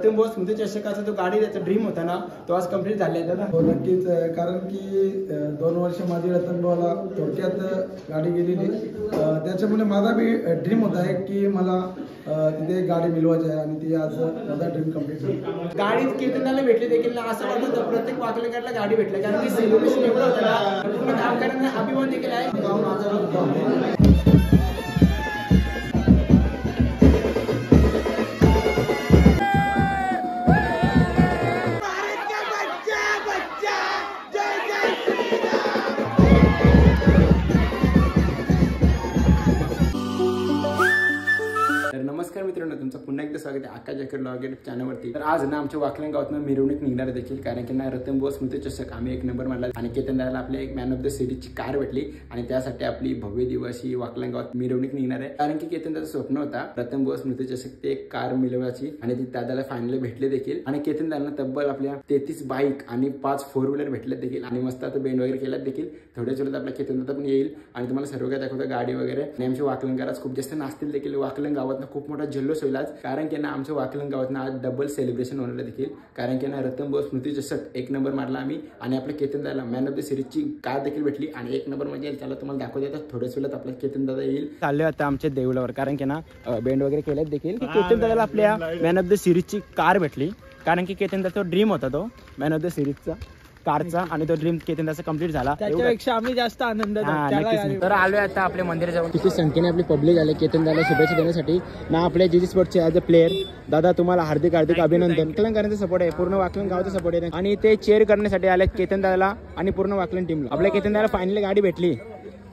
रतन बोस स्मृती चषकाचा जो गाडी त्याचा ड्रीम होता ना तो आज कंप्लीट झालेला दादा. हो नक्कीच, कारण की 2 वर्ष माझी रतन भाऊला थोडक्यात गाडी गेलेली, त्याच्यामुळे माझा बी ड्रीम होता आहे की मला तिथे गाडी मिळवायची आहे आणि ती आज माझा ड्रीम कंप्लीट झाली. गाडी केतनला भेटली देखील ना असं वाटत होतं प्रत्येक वाकलेकरला गाडी भेटली, कारण की सेलिब्रेशन एवढं होतं ना पूर्ण गावकऱ्यांना अभिमान देखील आहे. नमस्कार मित्रांनो, तुमचं पुन्हा एकदा स्वागत आहे आकाश जाकर ब्लॉग चॅनलवरती. तर आज ना आमच्या वाकलन गावातून मिरवणूक निघणार देखील, कारण की ना रतन बोस स्मृती चषक आम्ही 1 नंबर मांडला आणि केतन दादाला आपल्या एक मॅन ऑफ द सिरीजची कार भेटली आणि त्यासाठी आपली भव्य दिवस ही वाकलन गावात मिरवणूक निघणार आहे. कारण की केतन दादाचं स्वप्न होता रतन बोस स्मृती चषक ते एक कार मिळवायची आणि ती दादाला फायनली भेटले देखील. आणि केतन दादांना तब्बल आपल्या 33 बाईक आणि 5 4 व्हीलर भेटले देखील आणि मस्त आता बेंड वगैरे केल्यात देखील. थोड्याच वेळात आपल्या केतन दादा पण येईल आणि तुम्हाला सर्व काय दाखवतं गाडी वगैरे. आणि आमच्या वाकलंकरात खूप जास्त नाचतील देखील. वाकलन गावात खूप मोठा जल्लोष होईल आज, कारण की ना आमच्या वाकलन गावात आज डबल सेलिब्रेशन होणार देखील. कारण की ना रतन बोस स्मृती चषक 1 नंबर मारला आम्ही आणि आपल्या केतन दादाला मॅन ऑफ द सिरीजची कार देखील भेटली आणि 1 नंबर म्हणजे त्याला तुम्हाला दाखवता येतात. थोड्याच वेळात आपल्या केतन दादा येईल. चालले आता आमच्या देऊलावर, कारण की ना बेंड वगैरे केल्यात देखील. केतन दादाला आपल्या मॅन ऑफ द सिरीजची कार भेटली, कारण की केतन दादाचा ड्रीम होता तो मॅन ऑफ द सिरीजचा कारचा आणि तो ड्रीम केतन दादाचा कंप्लीट झाला. त्याच्यापेक्षा आम्ही जास्त आनंद तर आलोय आता आपल्या मंदिरात जाऊन. किती संख्येने आपली पब्लिक आले केतन दादाला शुभेच्छा देण्यासाठी ना. आपल्या जीजी स्पोर्टचे ॲज अ प्लेअर दादा तुम्हाला हार्दिक हार्दिक अभिनंदन. वाकलंकरांचा सपोर्ट आहे, पूर्ण वाकलन गावाचा सपोर्ट आहे आणि ते चेअर करण्यासाठी आले केतन दादाला आणि पूर्ण वाकलन टीमला. आपल्या केतन दादाला फायनली गाडी भेटली.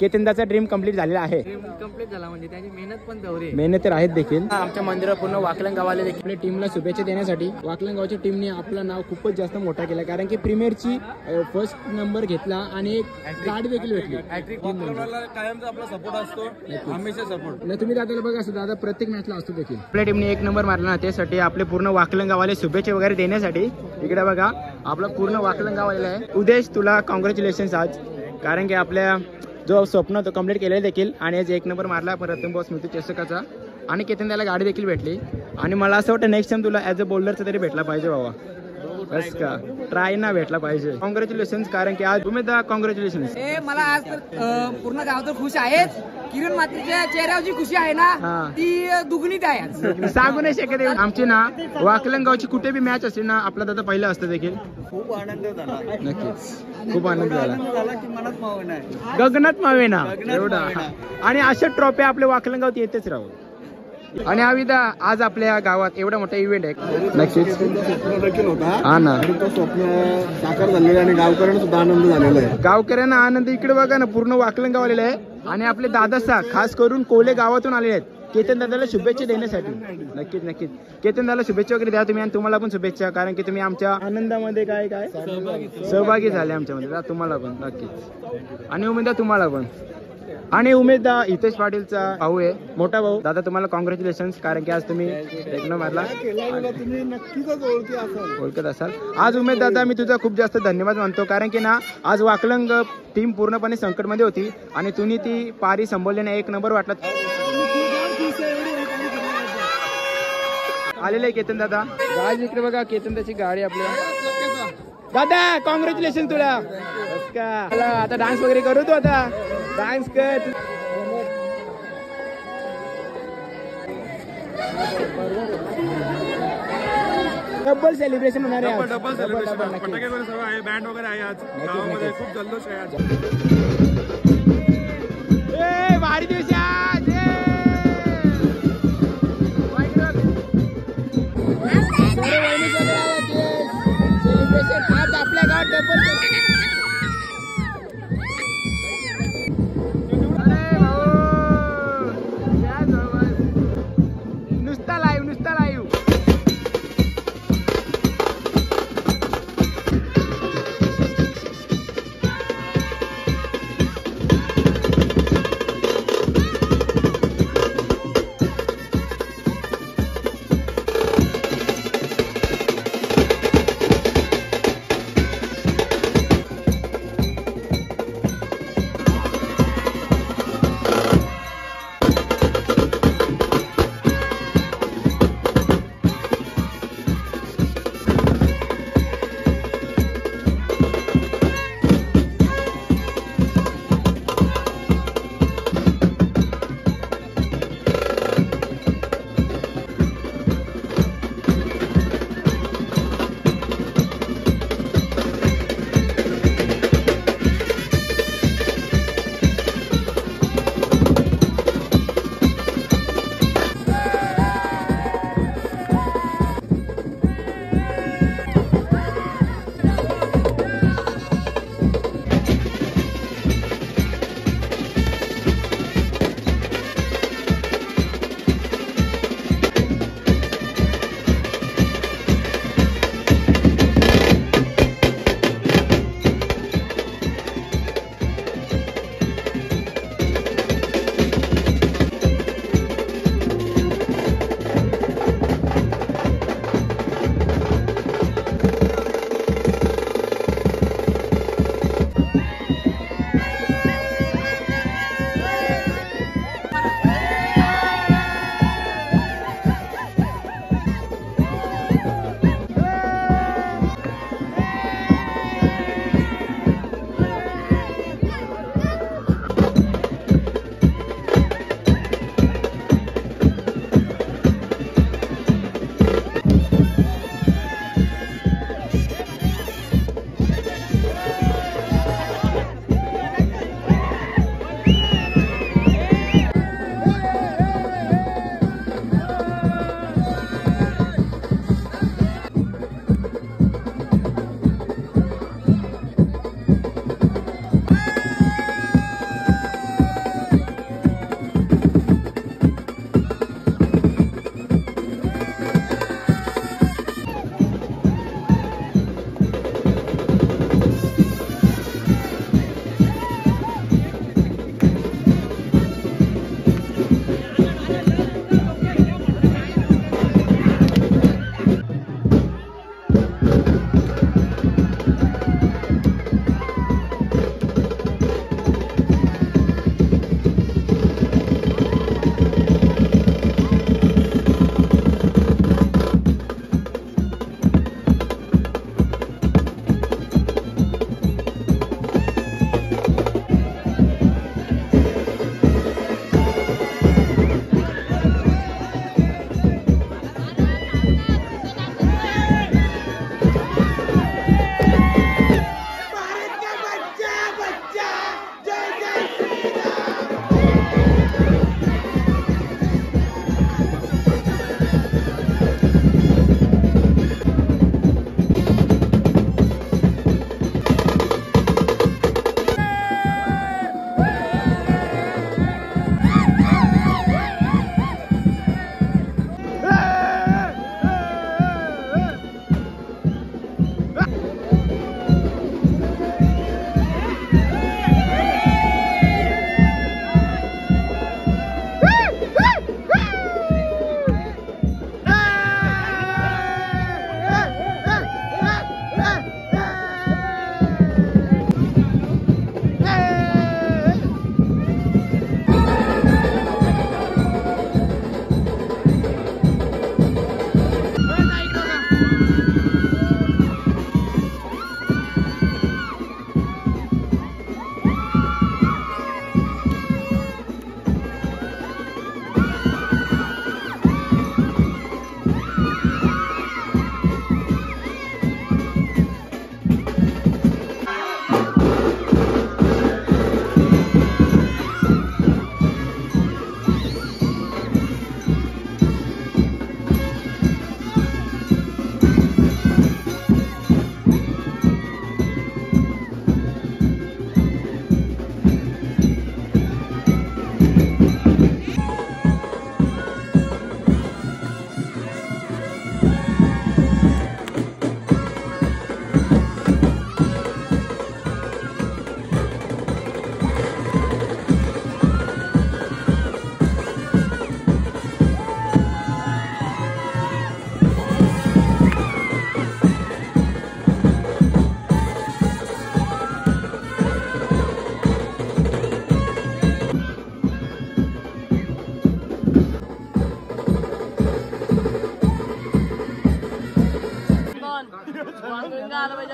केतन दादाचा ड्रीम कंप्लीट झालेला आहे. कंप्लीट झाला म्हणजे त्याची मेहनत पण तेवढी मेहनत तर आहेत देखील. आमच्या मंदिरात पूर्ण वाकलन गावाला देखील आपल्या टीमला शुभेच्छा देण्यासाठी वाकलन गावच्या टीमने आपलं नाव खूपच जास्त मोठा केला, कारण की प्रीमियरची फर्स्ट नंबर घेतला आणि एक गाडी देखील भेटली. कायमचा आपला सपोर्ट असतो, हमेशा सपोर्ट. नाही तुम्ही दादाला बघा असं दादा प्रत्येक मॅचला असतो देखील. आपल्या टीमने 1 नंबर मारला ना, त्यासाठी आपले पूर्ण वाकलन गावाले शुभेच्छा वगैरे देण्यासाठी इकडे बघा आपला पूर्ण वाकलन गाव आलेला आहे. उदेश तुला कॉंग्रॅच्युलेशन्स आज, कारण की आपल्या जो स्वप्न तो कंप्लीट केलेला देखील आणि आज 1 नंबर मारला रतन बोस स्मृती चषकाचा आणि केतन दादाला गाडी देखील भेटली. आणि मला असं वाटतं नेक्स्ट टाइम तुला ॲज अ बॉलरचा तरी भेटला पाहिजे बाबा, बस का ट्राय ना भेटला पाहिजे. कॉंग्रॅच्युलेशन्स, कारण की आज तुम्ही कॉंग्रॅच्युलेशन्स. मला आज तर पूर्ण गाव तर खुश आहेच. किरण मात्रेच्या चेहऱ्यावरची खुशी आहे ना ती दुगणीत आहे. सांगू नाही शकत. आमची ना वाकलन गावची कुठे बी मॅच असते ना आपला दादा पहिला असतं देखील. खूप आनंद झाला, नक्कीच खूप आनंद झाला की मनात मावेना, गगनात मावेना एवढा. आणि अशा ट्रॉफी आपल्या वाकलन गावात येतेच राहू. आणि आविदा आज आपल्या गावात एवढा मोठा इव्हेंट आहे. नक्कीच हा ना, तो स्वप्न साकार झालेला आणि गावकऱ्यांना सुद्धा आनंद झालेला आहे. गावकऱ्यांना आनंद इकडे बघा ना, पूर्ण वाकलन गाव आलेलं आहे आणि आपले दादासा खास करून कोले गावातून आलेले आहेत केतन दादाला शुभेच्छा देण्यासाठी. नक्कीच नक्कीच केतन दादाला शुभेच्छा वगैरे द्या तुम्ही आणि तुम्हाला पण शुभेच्छा, कारण की तुम्ही आमच्या आनंदामध्ये काय काय सहभागी झाले आमच्यामध्ये. तुम्हाला पण नक्कीच आणि उमेद तुम्हाला पण. आणि उमेद हितेश पाटीलचा भाऊ आहे, मोठा भाऊ. दादा तुम्हाला कॉंग्रॅच्युलेशन्स, कारण की आज तुम्ही 1 नंबर मारला. तुम्ही नक्कीच ओळखत असाल. आज उमेद दादा मी तुझा खूप जास्त धन्यवाद मानतो, कारण की ना आज वाकलंग टीम पूर्णपणे संकटमध्ये होती आणि तुम्ही ती पारी संभवल्याने 1 नंबर वाटला. आलेलं आहे केतन दादा. आज इकडे बघा केतन दादाची गाडी आपल्या. दादा कॉंग्रॅच्युलेशन तुला. आता डान्स वगैरे करू तू, आता डान्स कर. डबल सेलिब्रेशन होणार आहे. डबल सेलिब्रेशन, फटाके वगैरे सर्व आहे, बँड वगैरे आहे. आज गावामध्ये खूप जल्लोष आहे आज. भारी दिवस सेलिब्रेशन आज आपल्या गावात डबल. नुसता लाईव्ह नुसता लाईव्ह.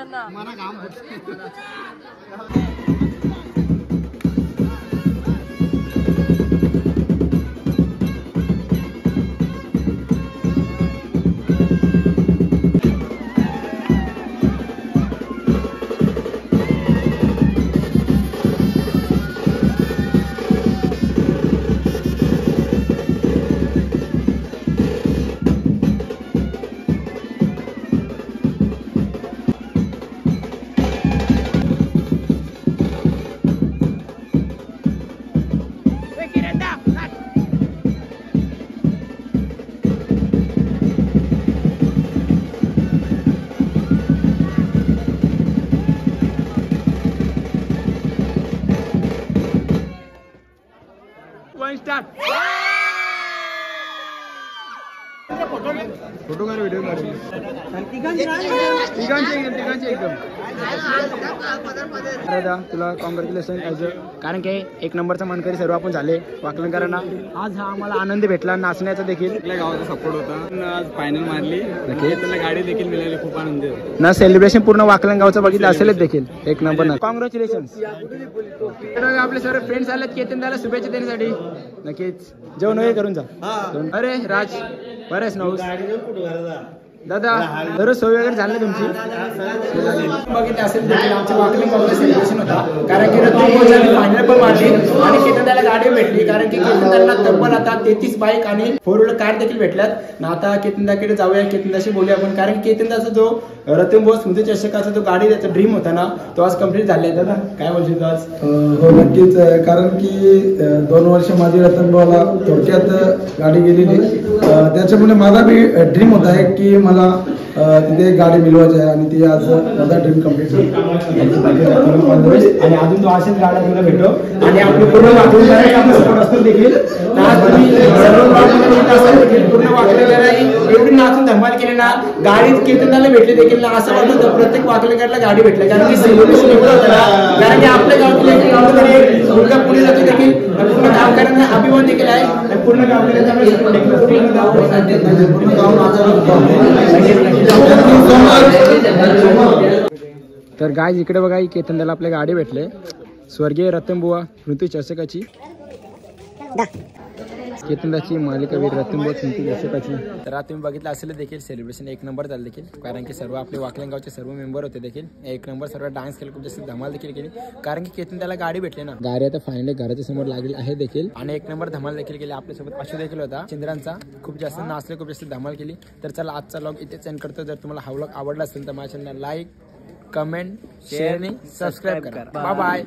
त्यांना. फोटो काढ, व्हिडिओ काढ. तिघांचे एकदम. दादा तुला कॉंग्रॅच्युलेशन कारण की एक नंबरचा मानकरी सर्व आपण झाले वाकलकरांना. आज हा आम्हाला आनंद भेटला नाचण्याचा देखील. आपल्या गावाचा सपोर्ट होता, आज फायनल मारली, त्याला गाडी देखील मिळाली, खूप आनंद ना. सेलिब्रेशन पूर्ण वाकलन गावचं बघितलं असेलच देखील. एक नंबर ना. कॉंग्रॅच्युलेशन. आपले सर्व फ्रेंड्स आलेत केतन दाला शुभेच्छा देण्यासाठी. नक्कीच जेवण वगैरे करून जा. अरे राज बरेच नऊ दादा दररोज सोय वगैरे झाली तुमची. बघितलं असेल देखील आमच्या वाकलिंग गावचं सेलिब्रेशन होता कारण की फायनल पण मारली आणि केतनदाला गाडी भेटली कारण की केतनदाला तब्बल आता 33 बाईक आणि 4 व्हीलर कार देखील भेटल्यात ना. आता केतनदाकडे जाऊया, केतनदाशी बोलूया आपण कारण केतनदाचा जो रतन बोस स्मृती चषकाचा जो गाडी त्याचा ड्रीम होता ना तो आज कम्प्लीट झालाय. दादा काय बोलशील आज? हो नक्कीच, कारण की 2 वर्ष माझी रतन भाऊला थोडक्यात गाडी गेलेली, त्याच्यामुळे माझा बी ड्रीम होता आहे की मला तिथे गाडी मिळवायची आहे आणि ती आज माझा ड्रीम कम्प्लीट झाली. आणि अजून तो असेच गाड्या तुला भेटो आणि आपली पूर्ण वाकडी असतो देखील. पूर्ण वाकडेकरांनी एवढी नाचून धमाल केली ना, गाडी केतनदाला भेटली देखील ना. असं वाटतं प्रत्येक वाकडेकरला गाडी भेटली कारण की सेलिब्रेशन एवढं होतं ना. कारण की आपल्या गावातले मुलगा पुढे जातो देखील पूर्ण गावकऱ्यांना अभिमान देखील आहे. पूर्ण तर गाय इकडे बघा केतनदाला आपल्या गाडी भेटले स्वर्गीय रतनबुवा स्मृती चषकाची. केतनदाची मालिकावीर रतनबुवा स्मृती चषकाची. तर आता तुम्ही बघितलं असेल देखील सेलिब्रेशन एक नंबर झालं देखील कारण की सर्व आपले वाकलिंग गावचे सर्व मेंबर होते देखील. एक नंबर सर्व डान्स केला, खूप जास्त धमाल देखील केली कारण की केतनदाला गाडी भेटली ना. गाडी आता फायनली घराच्या समोर लागली आहे देखील आणि एक नंबर धमाल देखील केली. आपल्यासोबत अशू देखील होता चिंद्रांचा. खूप जास्त नाचले, खूप जास्त धमाल केली. तर चला आजचा व्लॉग इथेच एंड करतो. जर तुम्हाला हा व्लॉग आवडला असेल तर माझ्या चॅनलला लाईक, कमेंट, शेअर आणि सबस्क्राईब करा. Bye bye.